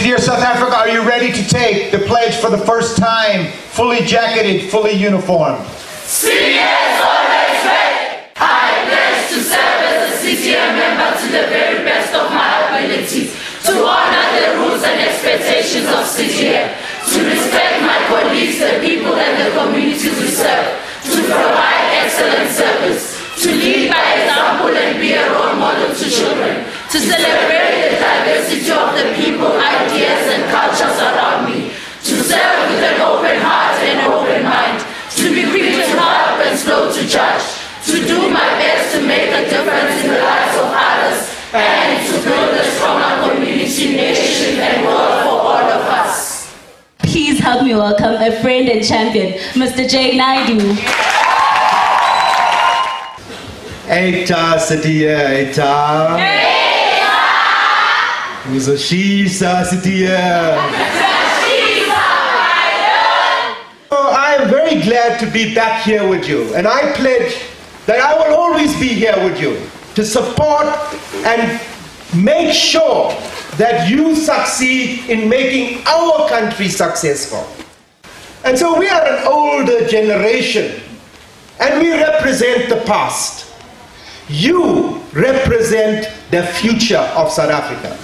Dear South Africa, are you ready to take the pledge for the first time, fully jacketed, fully uniformed? CDS always ready. I pledge to serve as a CDM member to the very best of my abilities, to honor the rules and expectations of CDM, to respect my colleagues, the people and the communities we serve, to provide excellent service, to lead by example and be a role model to children, to celebrate the diversity of the people, ideas and cultures around me, to serve with an open heart and open mind, to be quick to help and slow to judge, to do my best to make a difference in the lives of others, and to build a stronger community, nation and world for all of us. Please help me welcome a friend and champion, Mr. Jay Naidoo. Eita, Satya, Eita. Who's a Shisa, Satya? I am very glad to be back here with you, and I pledge that I will always be here with you to support and make sure that you succeed in making our country successful. And so we are an older generation, and we represent the past. You represent the future of South Africa.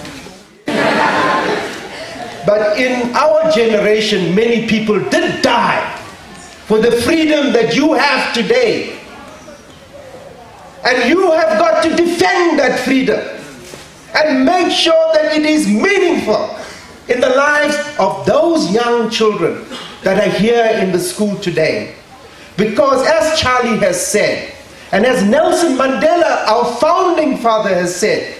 But in our generation, many people did die for the freedom that you have today. And you have got to defend that freedom and make sure that it is meaningful in the lives of those young children that are here in the school today. Because as Charlie has said, and as Nelson Mandela, our founding father, has said,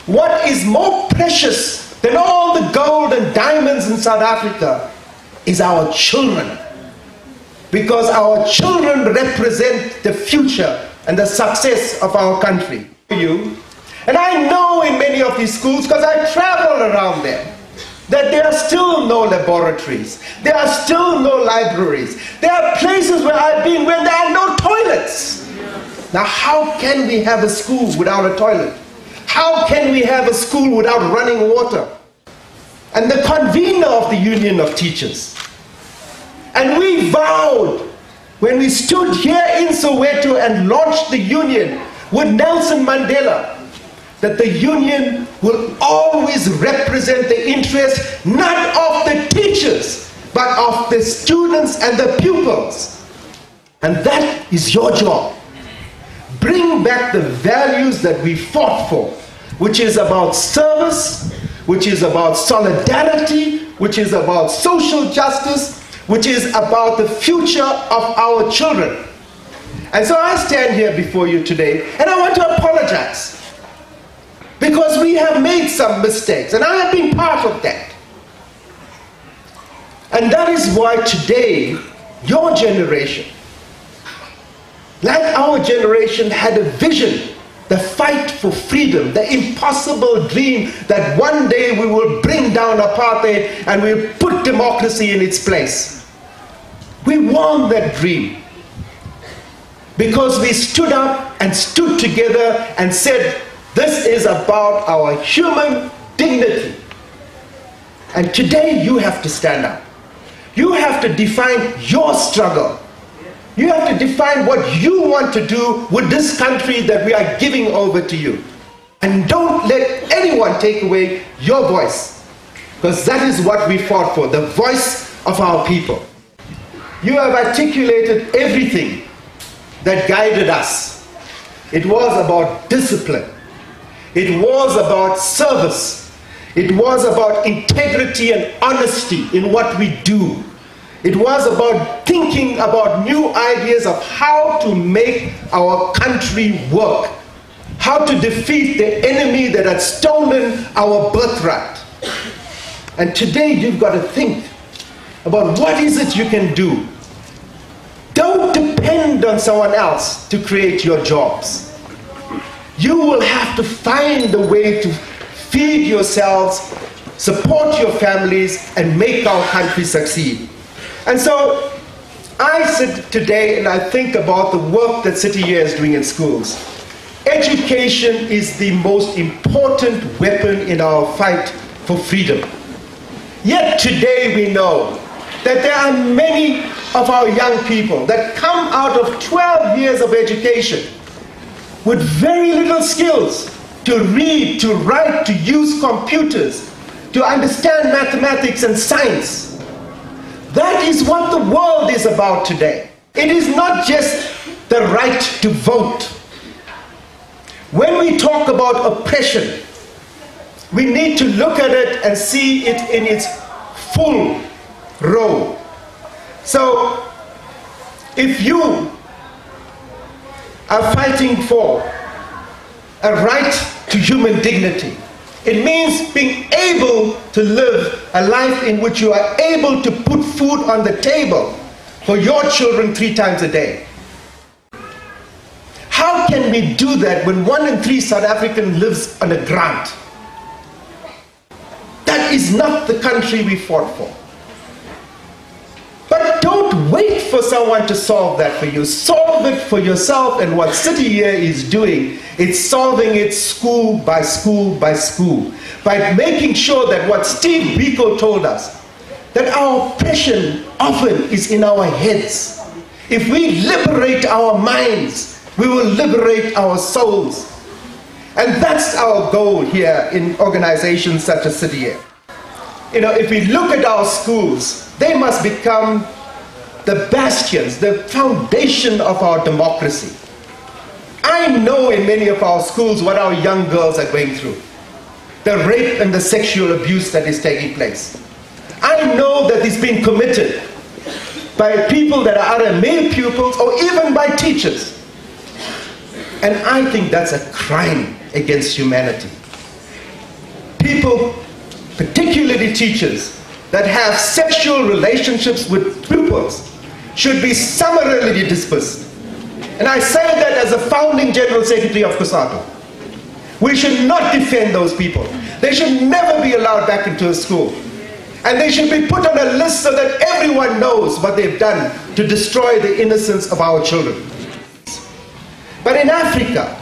what is more precious than all the gold and diamonds in South Africa is our children. Because our children represent the future and the success of our country. And I know in many of these schools, because I travel around there, that there are still no laboratories, there are still no libraries, there are places where I've been where there are no toilets. Now how can we have a school without a toilet? How can we have a school without running water? And the convener of the Union of Teachers, and we vowed when we stood here in Soweto and launched the union with Nelson Mandela, that the union will always represent the interest not of the teachers, but of the students and the pupils. And that is your job. Bring back the values that we fought for, which is about service, which is about solidarity, which is about social justice, which is about the future of our children. And so I stand here before you today, and I want to apologize, because we have made some mistakes, and I have been part of that. And that is why today, your generation, like our generation, had a vision, the fight for freedom, the impossible dream that one day we will bring down apartheid and we'll put democracy in its place. We won that dream because we stood up and stood together and said, this is about our human dignity. And today you have to stand up. You have to define your struggle. You have to define what you want to do with this country that we are giving over to you. And don't let anyone take away your voice, because that is what we fought for, the voice of our people. You have articulated everything that guided us. It was about discipline. It was about service. It was about integrity and honesty in what we do. It was about thinking about new ideas of how to make our country work, how to defeat the enemy that had stolen our birthright. And today you've got to think about what is it you can do. Don't depend on someone else to create your jobs. You will have to find a way to feed yourselves, support your families, and make our country succeed. And so I sit today and I think about the work that City Year is doing in schools. Education is the most important weapon in our fight for freedom. Yet today we know that there are many of our young people that come out of 12 years of education with very little skills to read, to write, to use computers, to understand mathematics and science. That is what the world is about today. It is not just the right to vote. When we talk about oppression, we need to look at it and see it in its full role. So, if you are fighting for a right to human dignity, it means being able to live a life in which you are able to put food on the table for your children 3 times a day. How can we do that when 1 in 3 South Africans lives on a grant? That is not the country we fought for. But don't wait for someone to solve that for you. Solve it for yourself, and what City Year is doing, it's solving it school by school by school, by making sure that what Steve Biko told us, that our oppression often is in our heads. If we liberate our minds, we will liberate our souls. And that's our goal here in organizations such as City Year. You know, if we look at our schools, they must become the bastions, the foundation of our democracy. I know in many of our schools what our young girls are going through. The rape and the sexual abuse that is taking place. I know that it's been committed by people that are either male pupils or even by teachers. And I think that's a crime against humanity. People, particularly teachers, that have sexual relationships with pupils should be summarily dismissed. And I say that as a founding General Secretary of COSATU. We should not defend those people. They should never be allowed back into a school. And they should be put on a list so that everyone knows what they've done to destroy the innocence of our children. But in Africa,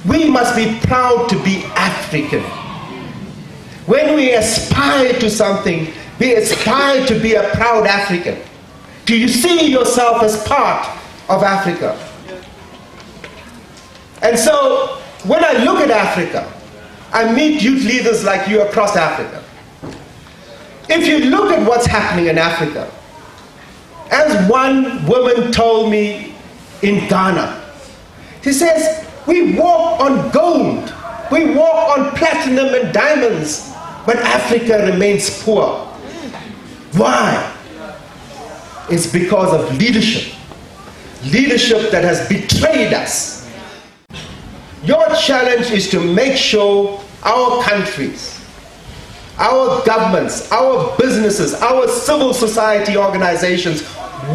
we must be proud to be African. When we aspire to something, we aspire to be a proud African. Do you see yourself as part of Africa? And so, when I look at Africa, I meet youth leaders like you across Africa. If you look at what's happening in Africa, as one woman told me in Ghana, she says, we walk on gold, we walk on platinum and diamonds, but Africa remains poor. Why? It's because of leadership. Leadership that has betrayed us. Your challenge is to make sure our countries, our governments, our businesses, our civil society organizations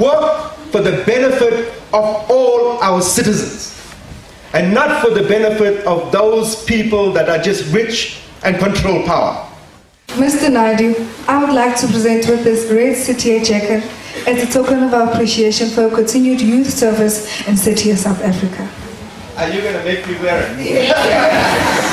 work for the benefit of all our citizens and not for the benefit of those people that are just rich and control power. Mr. Naidoo, I would like to present with this red City Year jacket as a token of our appreciation for your continued youth service in City Year South Africa. Are you going to make me wear it?